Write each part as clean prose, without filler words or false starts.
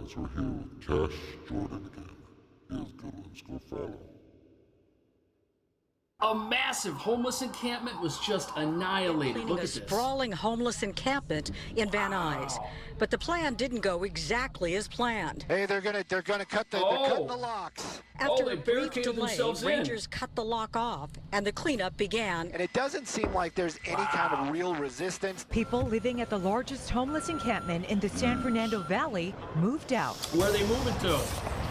guys. We're here with Cash Jordan again. He has good ones. Go follow. A massive homeless encampment was just annihilated. Look at this. A sprawling homeless encampment in Van Nuys. But the plan didn't go exactly as planned. Hey, they're gonna cut the they're cutting the locks. After they a brief barricaded delay, themselves in. Rangers cut the lock off and the cleanup began. And it doesn't seem like there's any kind of real resistance. People living at the largest homeless encampment in the San Fernando Valley moved out. Where are they moving to?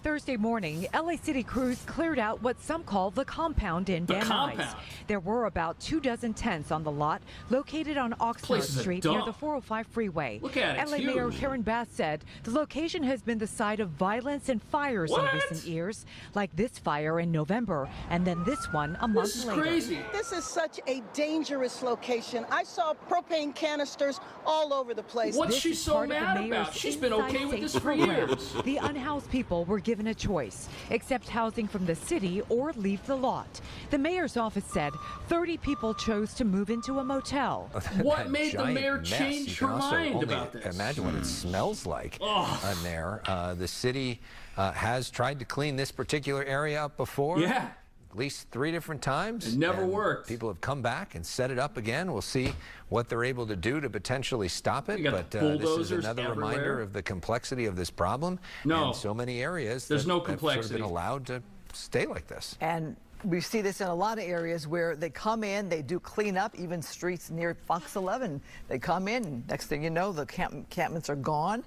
Thursday morning, LA City crews cleared out what some call the compound in Van Nuys. There were about 24 tents on the lot located on Oxnard Street near the 405 freeway. Look at it, LA Mayor Karen Bass said the location has been the site of violence and fires in recent years, like this fire in November and then this one a month later. Crazy. This is such a dangerous location. I saw propane canisters all over the place. What's she so mad about? She's been okay with this for years. The unhoused people were given a choice: accept housing from the city or leave the lot. The mayor's office said 30 people chose to move into a motel. What made the mayor change her mind about this? Imagine what it smells like on there. The city has tried to clean this particular area up before. Yeah. At least 3 different times. It never worked. People have come back and set it up again. We'll see what they're able to do to potentially stop it. But this is another reminder of the complexity of this problem. No. In so many areas, there's no complexity. Have sort of been allowed to stay like this. And we see this in a lot of areas where they come in, they do clean up, even streets near Fox 11. They come in, next thing you know, the encampments are gone.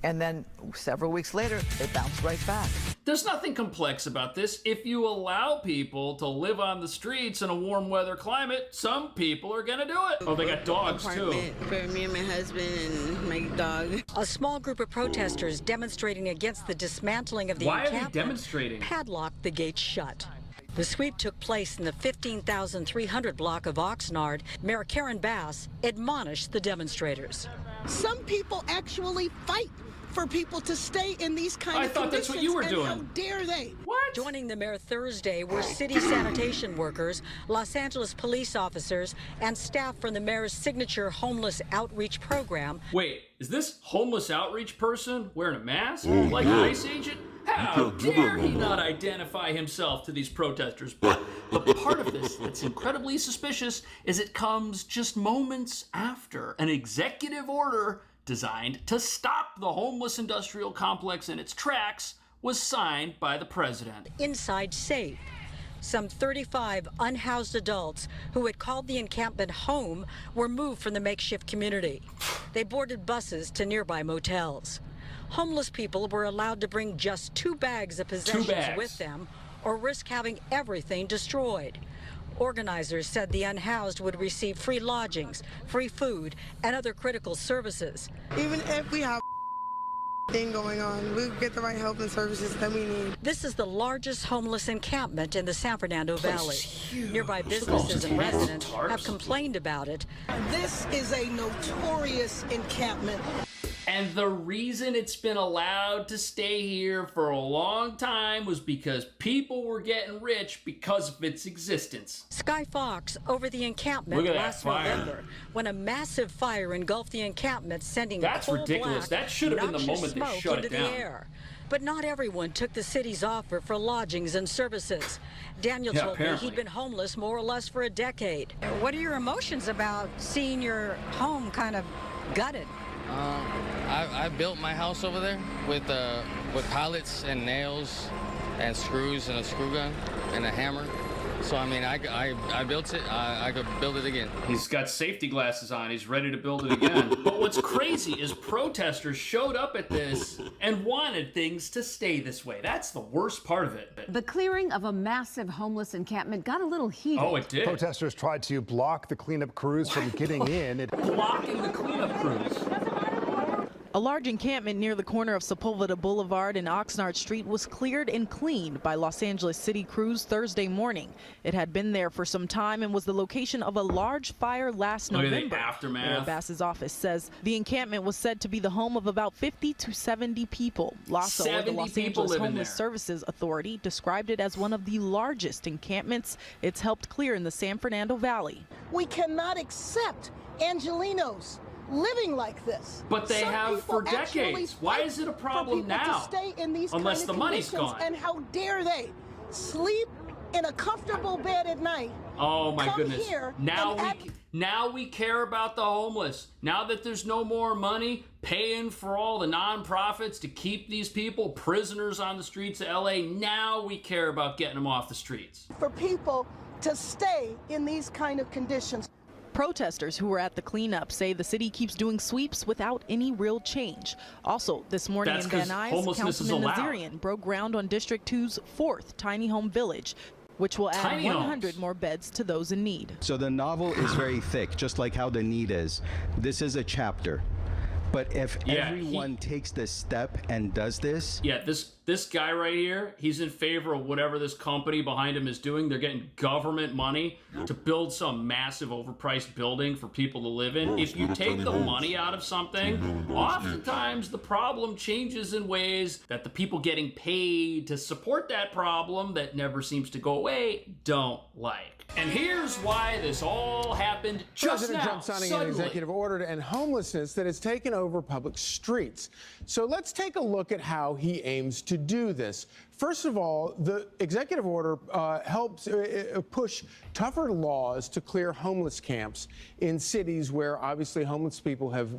And then several weeks later, they bounce right back. There's nothing complex about this. If you allow people to live on the streets in a warm weather climate, some people are gonna do it. Oh, they got dogs too. For me and my husband and my dog. A small group of protesters demonstrating against the dismantling of the encampment. Why are they demonstrating? Padlocked the gates shut. The sweep took place in the 15,300 block of Oxnard. Mayor Karen Bass admonished the demonstrators. Some people actually fight for people to stay in these kind of conditions. I thought that's what you were doing. How dare they? What? Joining the mayor Thursday were city sanitation workers, Los Angeles police officers, and staff from the mayor's signature homeless outreach program. Wait, is this homeless outreach person wearing a mask? Like an ICE agent? How dare he not identify himself to these protesters? But the part of this that's incredibly suspicious is it comes just moments after an executive order designed to stop the homeless industrial complex in its tracks was signed by the president. Inside safe. Some 35 unhoused adults who had called the encampment home were moved from the makeshift community. They boarded buses to nearby motels. Homeless people were allowed to bring just 2 bags of possessions with them or risk having everything destroyed. Organizers said the unhoused would receive free lodgings, free food, and other critical services. Even if we have thing going on, we get the right help and services that we need. This is the largest homeless encampment in the San Fernando Valley. Nearby businesses and residents have complained about it. This is a notorious encampment. And the reason it's been allowed to stay here for a long time was because people were getting rich because of its existence. Sky Fox over the encampment last November when a massive fire engulfed the encampment, sending coal ridiculous. That should have been the moment they shut it down. The air. But not everyone took the city's offer for lodgings and services. Daniel told me he'd been homeless more or less for a decade. What are your emotions about seeing your home kind of gutted? I built my house over there with pallets and nails and screws and a screw gun and a hammer. So, I mean, I built it. I could build it again. He's got safety glasses on. He's ready to build it again. But what's crazy is protesters showed up at this and wanted things to stay this way. That's the worst part of it. The clearing of a massive homeless encampment got a little heated. Oh, it did. Protesters tried to block the cleanup crews from getting in. Blocking the cleanup crews. A large encampment near the corner of Sepulveda Boulevard and Oxnard Street was cleared and cleaned by Los Angeles City crews Thursday morning. It had been there for some time and was the location of a large fire last November. Mayor Bass's office says the encampment was said to be the home of about 50 to 70 people. LASSO, or the Los Angeles Homeless Services Authority, described it as one of the largest encampments it's helped clear in the San Fernando Valley. We cannot accept Angelenos living like this. But they Some have people for actually decades. Why fight is it a for problem people now? To stay in these Unless kind the of money's conditions, gone. And how dare they sleep in a comfortable bed at night? Oh my Come goodness. here Now we care about the homeless. Now that there's no more money paying for all the nonprofits to keep these people prisoners on the streets of LA, now we care about getting them off the streets. For people to stay in these kind of conditions. Protesters who were at the cleanup say the city keeps doing sweeps without any real change. Also, this morning That's in 'cause Van Nuys, homelessness is Councilman allowed. Nazarian broke ground on District 2's 4th tiny home village, which will add Tiny 100 homes. more beds to those in need. So the novel is very thick, just like how the need is. This is a chapter. But if everyone takes this step and does this... Yeah, this guy right here, he's in favor of whatever this company behind him is doing. They're getting government money to build some massive overpriced building for people to live in. If you take the money out of something, oftentimes the problem changes in ways that the people getting paid to support that problem that never seems to go away don't like. And here's why this all happened just President now, Trump signing suddenly. an executive order to end homelessness that has taken over public streets. So let's take a look at how he aims to do this. First of all, the executive order helps push tougher laws to clear homeless camps in cities where obviously homeless people have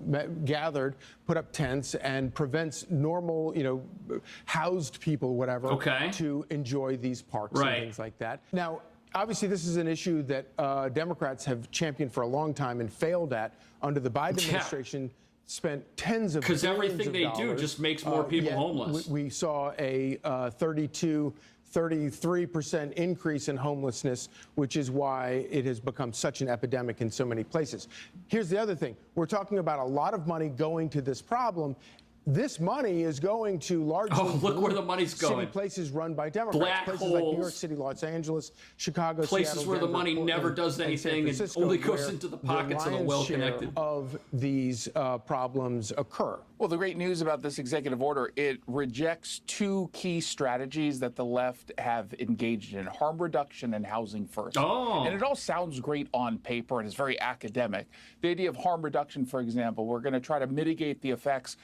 gathered, put up tents, and prevents normal, housed people, whatever, to enjoy these parks and things like that. Now, obviously, this is an issue that Democrats have championed for a long time and failed at under the Biden administration. Spent tens of billions of dollars. Because everything they do just makes more people homeless. We saw a 33% increase in homelessness, which is why it has become such an epidemic in so many places. Here's the other thing. We're talking about a lot of money going to this problem. This money is going to largely look where the money's going. City places run by Democrats. Black places holes. like New York City, Los Angeles, Chicago, Places Seattle, where the Denver, money Portland, never does and San anything and Francisco, only goes where into the pockets of the lion's well-connected. share of these problems occur. Well, the great news about this executive order, it rejects two key strategies that the left have engaged in: harm reduction and housing first. And it all sounds great on paper and is very academic. The idea of harm reduction, for example, we're going to try to mitigate the effects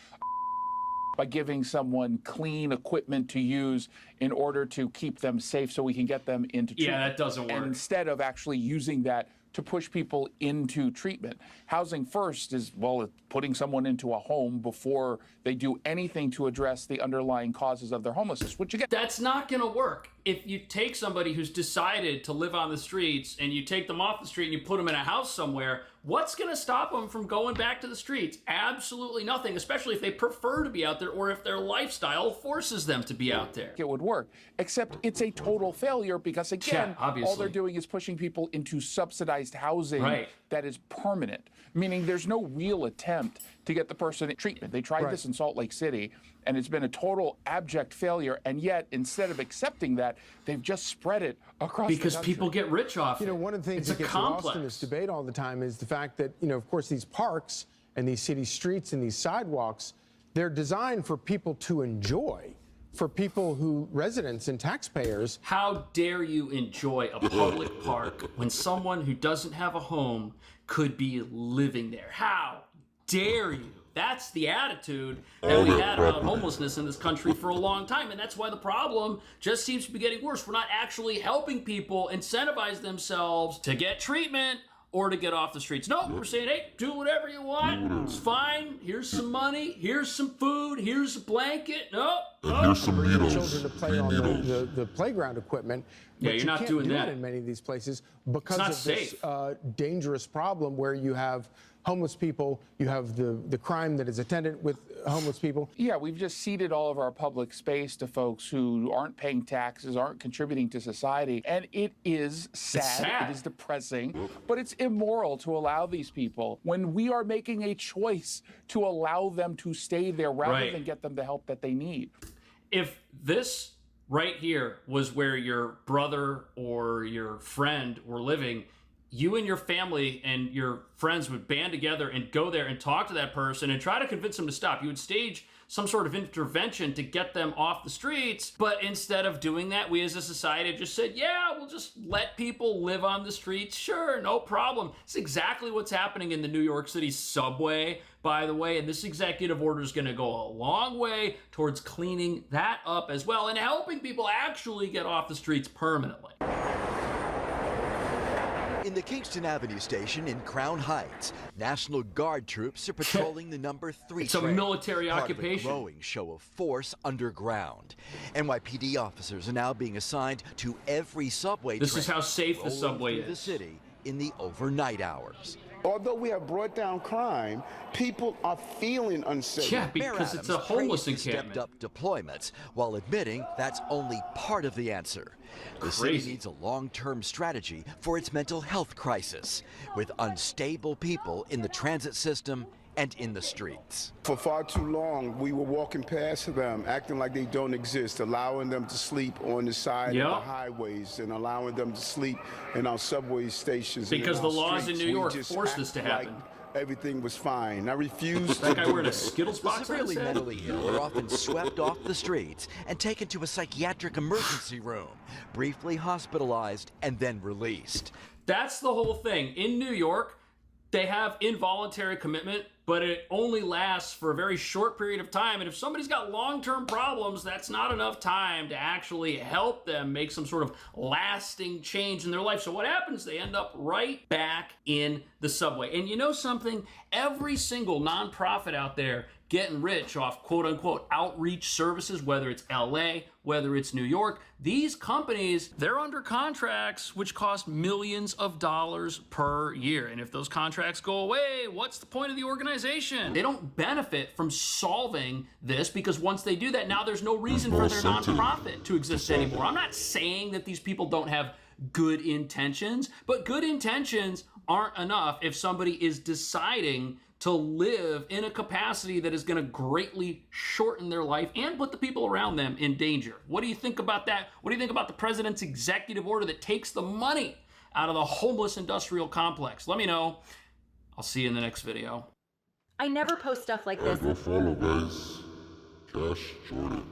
by giving someone clean equipment to use in order to keep them safe so we can get them into treatment. Yeah, that doesn't work. And instead of actually using that to push people into treatment. Housing first is, well, putting someone into a home before they do anything to address the underlying causes of their homelessness, which again... That's not going to work. If you take somebody who's decided to live on the streets and you take them off the street and you put them in a house somewhere, what's going to stop them from going back to the streets? Absolutely nothing, especially if they prefer to be out there or if their lifestyle forces them to be out there. It would work, except it's a total failure because, again, all they're doing is pushing people into subsidized housing that is permanent, meaning there's no real attempt to get the person treatment. They tried this in Salt Lake City, and it's been a total abject failure, and yet, instead of accepting that, they've just spread it across the country. Because people get rich off it. One of the things It's that gets lost in this debate all the time is the fact that, of course, these parks and these city streets and these sidewalks, they're designed for people to enjoy, for people who, residents and taxpayers. How dare you enjoy a public park when someone who doesn't have a home could be living there? How dare you? That's the attitude that we had about homelessness in this country for a long time, and that's why the problem just seems to be getting worse. We're not actually helping people incentivize themselves to get treatment or to get off the streets. No, we're saying, hey, do whatever you want. It's fine. Here's some money. Here's some food. Here's a blanket. No. Here's some needles. Children to play on the playground equipment. Yeah, But you're not you doing can't do that. it in many of these places because not of this dangerous problem where you have homeless people, you have the crime that is attendant with homeless people. Yeah, we've just ceded all of our public space to folks who aren't paying taxes, aren't contributing to society, and it is sad. It is depressing, but it's immoral to allow these people, when we are making a choice to allow them to stay there rather than get them the help that they need. If this right here was where your brother or your friend were living, you and your family and your friends would band together and go there and talk to that person and try to convince them to stop. You would stage some sort of intervention to get them off the streets. But instead of doing that, we as a society just said, yeah, we'll just let people live on the streets. Sure, no problem. It's exactly what's happening in the New York City subway, by the way. And this executive order is going to go a long way towards cleaning that up as well and helping people actually get off the streets permanently. In the Kingston Avenue station in Crown Heights, National Guard troops are patrolling the number 3 It's a military part occupation. Of a growing show of force underground. NYPD officers are now being assigned to every subway This train is how safe the subway through the is. city in the overnight hours. Although we have brought down crime, people are feeling unsafe. Yeah, because it's a homeless encampment. Stepped up deployments while admitting that's only part of the answer. The Crazy. city needs a long-term strategy for its mental health crisis, with unstable people in the transit system and in the streets. For far too long, we were walking past them, acting like they don't exist, allowing them to sleep on the side of the highways and allowing them to sleep in our subway stations. Because and in the our laws streets. in New York We just forced act this to like happen. everything was fine. I refuse to That guy do wearing a this. Skittles The box on severely his head? mentally ill are often swept off the streets and taken to a psychiatric emergency room, briefly hospitalized and then released. That's the whole thing. In New York, they have involuntary commitment, but it only lasts for a very short period of time. And if somebody's got long-term problems, that's not enough time to actually help them make some sort of lasting change in their life. So what happens? They end up right back in the subway. And you know something? Every single nonprofit out there getting rich off quote-unquote outreach services, whether it's LA, whether it's New York, these companies, they're under contracts which cost millions of dollars per year. And if those contracts go away, what's the point of the organization? They don't benefit from solving this, because once they do that, now there's no reason for their nonprofit to exist anymore. I'm not saying that these people don't have good intentions, but good intentions aren't enough if somebody is deciding to live in a capacity that is going to greatly shorten their life and put the people around them in danger. What do you think about that? What do you think about the president's executive order that takes the money out of the homeless industrial complex? Let me know. I'll see you in the next video. I never post stuff like this. Go follow, guys. Cash Jordan.